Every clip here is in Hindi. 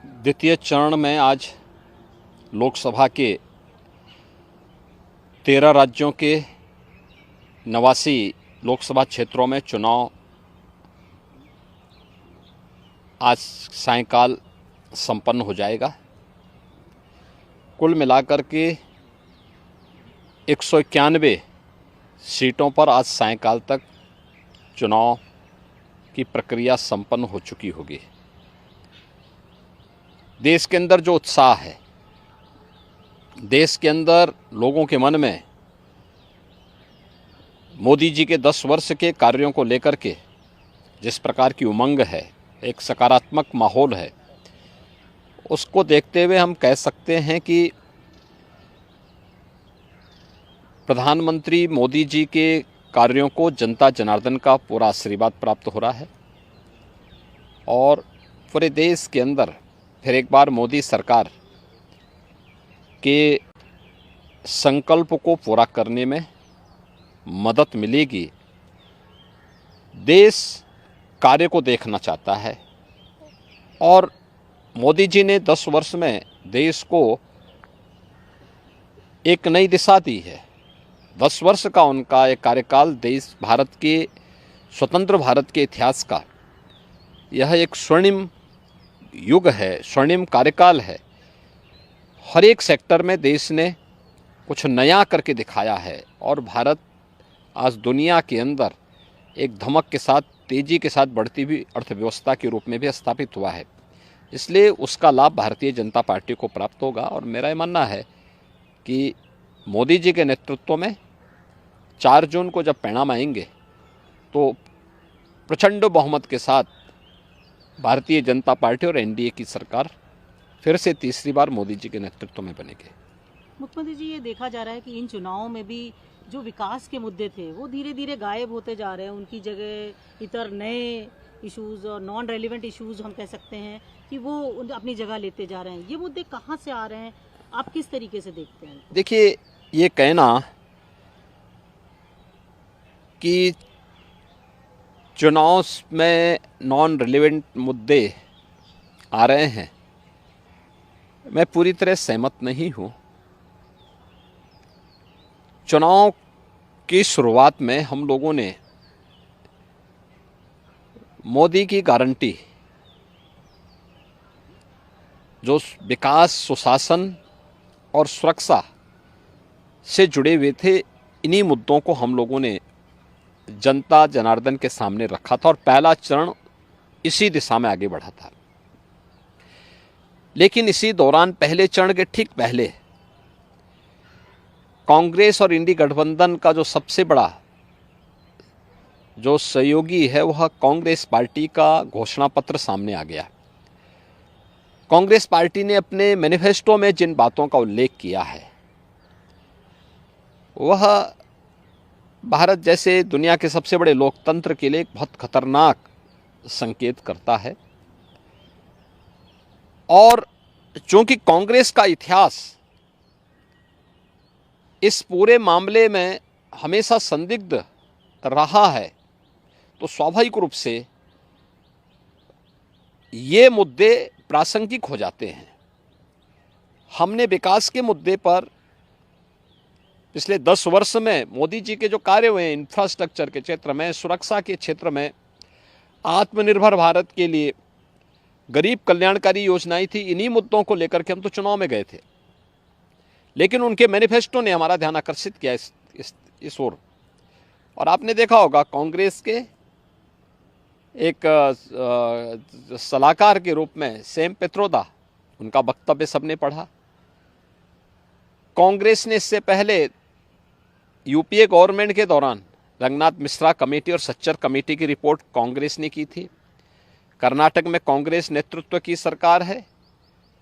द्वितीय चरण में आज लोकसभा के 13 राज्यों के 89 लोकसभा क्षेत्रों में चुनाव आज सायंकाल संपन्न हो जाएगा। कुल मिलाकर के 191 सीटों पर आज सायंकाल तक चुनाव की प्रक्रिया संपन्न हो चुकी होगी। देश के अंदर जो उत्साह है, देश के अंदर लोगों के मन में मोदी जी के 10 वर्ष के कार्यों को लेकर के जिस प्रकार की उमंग है, एक सकारात्मक माहौल है, उसको देखते हुए हम कह सकते हैं कि प्रधानमंत्री मोदी जी के कार्यों को जनता जनार्दन का पूरा आशीर्वाद प्राप्त हो रहा है और पूरे देश के अंदर फिर एक बार मोदी सरकार के संकल्प को पूरा करने में मदद मिलेगी। देश कार्य को देखना चाहता है और मोदी जी ने 10 वर्ष में देश को एक नई दिशा दी है। 10 वर्ष का उनका एक कार्यकाल देश भारत के स्वतंत्र भारत के इतिहास का यह एक स्वर्णिम युग है, स्वर्णिम कार्यकाल है। हर एक सेक्टर में देश ने कुछ नया करके दिखाया है और भारत आज दुनिया के अंदर एक धमक के साथ, तेजी के साथ बढ़ती हुई अर्थव्यवस्था के रूप में भी स्थापित हुआ है। इसलिए उसका लाभ भारतीय जनता पार्टी को प्राप्त होगा और मेरा ये मानना है कि मोदी जी के नेतृत्व में 4 जून को जब परिणाम आएंगे तो प्रचंड बहुमत के साथ भारतीय जनता पार्टी और एनडीए की सरकार फिर से तीसरी बार मोदी जी के नेतृत्व में बनेगी। मुख्यमंत्री जी, ये देखा जा रहा है कि इन चुनावों में भी जो विकास के मुद्दे थे वो धीरे धीरे गायब होते जा रहे हैं। उनकी जगह इतर नए इश्यूज और नॉन रेलिवेंट इश्यूज हम कह सकते हैं कि वो अपनी जगह लेते जा रहे हैं। ये मुद्दे कहाँ से आ रहे हैं, आप किस तरीके से देखते हैं? देखिए, ये कहना कि चुनाव में नॉन रिलेवेंट मुद्दे आ रहे हैं, मैं पूरी तरह सहमत नहीं हूँ। चुनाव की शुरुआत में हम लोगों ने मोदी की गारंटी, जो विकास, सुशासन और सुरक्षा से जुड़े हुए थे, इन्हीं मुद्दों को हम लोगों ने जनता जनार्दन के सामने रखा था और पहला चरण इसी दिशा में आगे बढ़ा था। लेकिन इसी दौरान पहले चरण के ठीक पहले कांग्रेस और इंडी गठबंधन का जो सबसे बड़ा जो सहयोगी है वह कांग्रेस पार्टी का घोषणा पत्र सामने आ गया। कांग्रेस पार्टी ने अपने मैनिफेस्टो में जिन बातों का उल्लेख किया है वह भारत जैसे दुनिया के सबसे बड़े लोकतंत्र के लिए एक बहुत खतरनाक संकेत करता है। और चूंकि कांग्रेस का इतिहास इस पूरे मामले में हमेशा संदिग्ध रहा है, तो स्वाभाविक रूप से ये मुद्दे प्रासंगिक हो जाते हैं। हमने विकास के मुद्दे पर पिछले 10 वर्ष में मोदी जी के जो कार्य हुए हैं, इंफ्रास्ट्रक्चर के क्षेत्र में, सुरक्षा के क्षेत्र में, आत्मनिर्भर भारत के लिए गरीब कल्याणकारी योजनाएं थी, इन्हीं मुद्दों को लेकर के हम तो चुनाव में गए थे। लेकिन उनके मैनिफेस्टो ने हमारा ध्यान आकर्षित किया इस ओर। और आपने देखा होगा कांग्रेस के एक सलाहकार के रूप में सैम पित्रोदा, उनका वक्तव्य सबने पढ़ा। कांग्रेस ने इससे पहले यूपीए गवर्नमेंट के दौरान रंगनाथ मिश्रा कमेटी और सच्चर कमेटी की रिपोर्ट कांग्रेस ने की थी। कर्नाटक में कांग्रेस नेतृत्व की सरकार है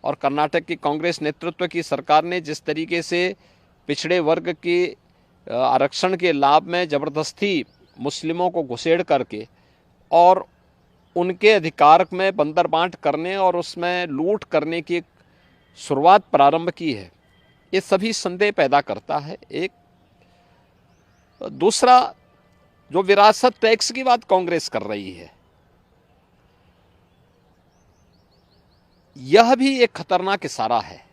और कर्नाटक की कांग्रेस नेतृत्व की सरकार ने जिस तरीके से पिछड़े वर्ग के आरक्षण के लाभ में ज़बरदस्ती मुस्लिमों को घुसेड़ करके और उनके अधिकार में बंदर बांट करने और उसमें लूट करने की शुरुआत प्रारंभ की है, ये सभी संदेह पैदा करता है। एक दूसरा, जो विरासत टैक्स की बात कांग्रेस कर रही है, यह भी एक खतरनाक इशारा है।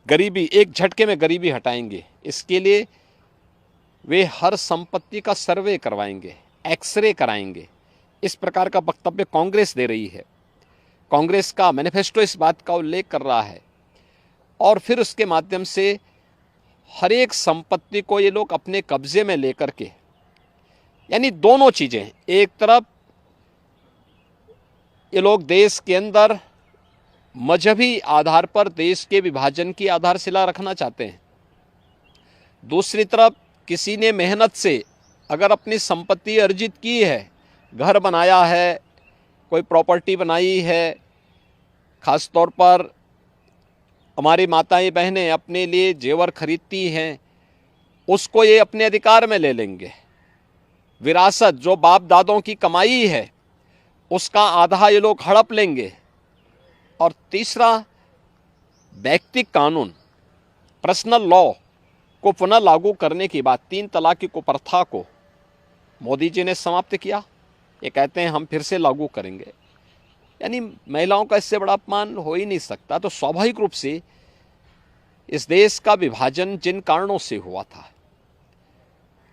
गरीबी, एक झटके में गरीबी हटाएंगे, इसके लिए वे हर संपत्ति का सर्वे करवाएंगे, एक्सरे कराएंगे। इस प्रकार का वक्तव्य कांग्रेस दे रही है। कांग्रेस का मैनिफेस्टो इस बात का उल्लेख कर रहा है और फिर उसके माध्यम से हर एक संपत्ति को ये लोग अपने कब्जे में लेकर के, यानी दोनों चीजें, एक तरफ ये लोग देश के अंदर मजहबी आधार पर देश के विभाजन की आधारशिला रखना चाहते हैं, दूसरी तरफ किसी ने मेहनत से अगर अपनी संपत्ति अर्जित की है, घर बनाया है, कोई प्रॉपर्टी बनाई है, खास तौर पर हमारी माताएं बहनें अपने लिए जेवर खरीदती हैं, उसको ये अपने अधिकार में ले लेंगे। विरासत जो बाप दादों की कमाई है उसका आधा ये लोग हड़प लेंगे। और तीसरा, व्यक्तिगत कानून, पर्सनल लॉ को पुनः लागू करने की बात, 3 तलाक की कुप्रथा को मोदी जी ने समाप्त किया, ये कहते हैं हम फिर से लागू करेंगे। यानी महिलाओं का इससे बड़ा अपमान हो ही नहीं सकता। तो स्वाभाविक रूप से इस देश का विभाजन जिन कारणों से हुआ था,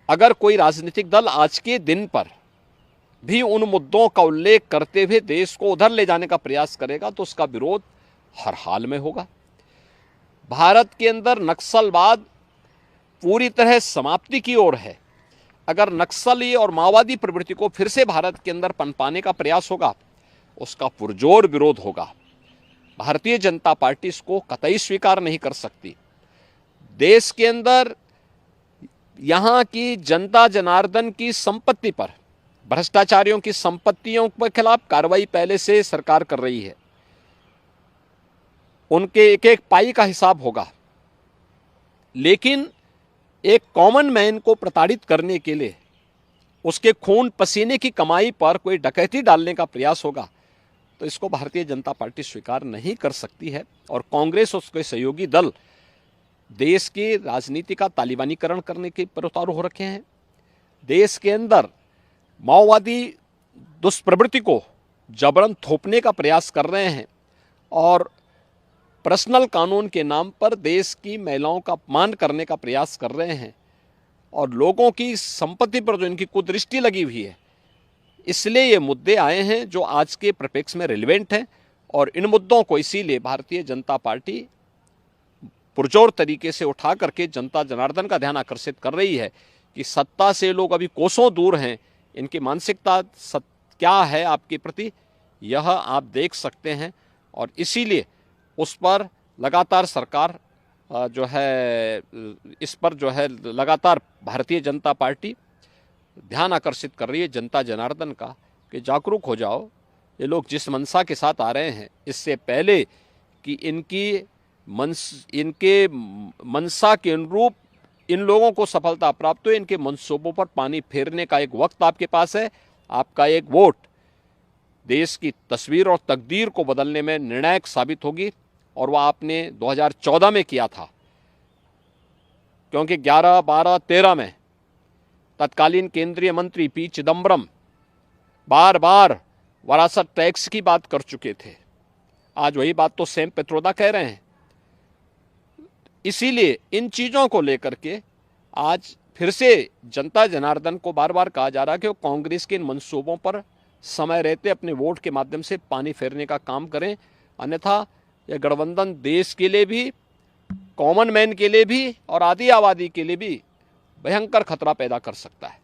अगर कोई राजनीतिक दल आज के दिन पर भी उन मुद्दों का उल्लेख करते हुए देश को उधर ले जाने का प्रयास करेगा तो उसका विरोध हर हाल में होगा। भारत के अंदर नक्सलवाद पूरी तरह समाप्ति की ओर है। अगर नक्सली और माओवादी प्रवृत्ति को फिर से भारत के अंदर पनपाने का प्रयास होगा, उसका पुरजोर विरोध होगा। भारतीय जनता पार्टी इसको कतई स्वीकार नहीं कर सकती। देश के अंदर यहाँ की जनता जनार्दन की संपत्ति पर, भ्रष्टाचारियों की संपत्तियों के खिलाफ कार्रवाई पहले से सरकार कर रही है। उनके एक एक पाई का हिसाब होगा, लेकिन एक कॉमन मैन को प्रताड़ित करने के लिए उसके खून पसीने की कमाई पर कोई डकैती डालने का प्रयास होगा तो इसको भारतीय जनता पार्टी स्वीकार नहीं कर सकती है। और कांग्रेस और उसके सहयोगी दल देश की राजनीति का तालिबानीकरण करने के पर उतारू हो रखे हैं। देश के अंदर माओवादी दुष्प्रवृत्ति को जबरन थोपने का प्रयास कर रहे हैं और पर्सनल कानून के नाम पर देश की महिलाओं का अपमान करने का प्रयास कर रहे हैं और लोगों की संपत्ति पर जो इनकी कुदृष्टि लगी हुई है, इसलिए ये मुद्दे आए हैं जो आज के परिप्रेक्ष्य में रिलेवेंट हैं। और इन मुद्दों को इसीलिए भारतीय जनता पार्टी पुरजोर तरीके से उठा करके जनता जनार्दन का ध्यान आकर्षित कर रही है कि सत्ता से लोग अभी कोसों दूर हैं, इनकी मानसिकता क्या है आपके प्रति, यह आप देख सकते हैं। और इसीलिए उस पर लगातार सरकार जो है, इस पर जो है लगातार भारतीय जनता पार्टी ध्यान आकर्षित कर रही है जनता जनार्दन का कि जागरूक हो जाओ। ये लोग जिस मंशा के साथ आ रहे हैं, इससे पहले कि इनके मंशा के अनुरूप इन लोगों को सफलता प्राप्त हो, इनके मंसूबों पर पानी फेरने का एक वक्त आपके पास है। आपका एक वोट देश की तस्वीर और तकदीर को बदलने में निर्णायक साबित होगी और वह आपने 2014 में किया था, क्योंकि 11, 12, 13 में तत्कालीन केंद्रीय मंत्री पी चिदम्बरम बार बार वरासत टैक्स की बात कर चुके थे। आज वही बात तो सैम पित्रोदा कह रहे हैं। इसीलिए इन चीज़ों को लेकर के आज फिर से जनता जनार्दन को बार बार कहा जा रहा है कि वो कांग्रेस के इन मंसूबों पर समय रहते अपने वोट के माध्यम से पानी फेरने का काम करें, अन्यथा यह गठबंधन देश के लिए भी, कॉमन मैन के लिए भी और आधी आबादी के लिए भी भयंकर खतरा पैदा कर सकता है।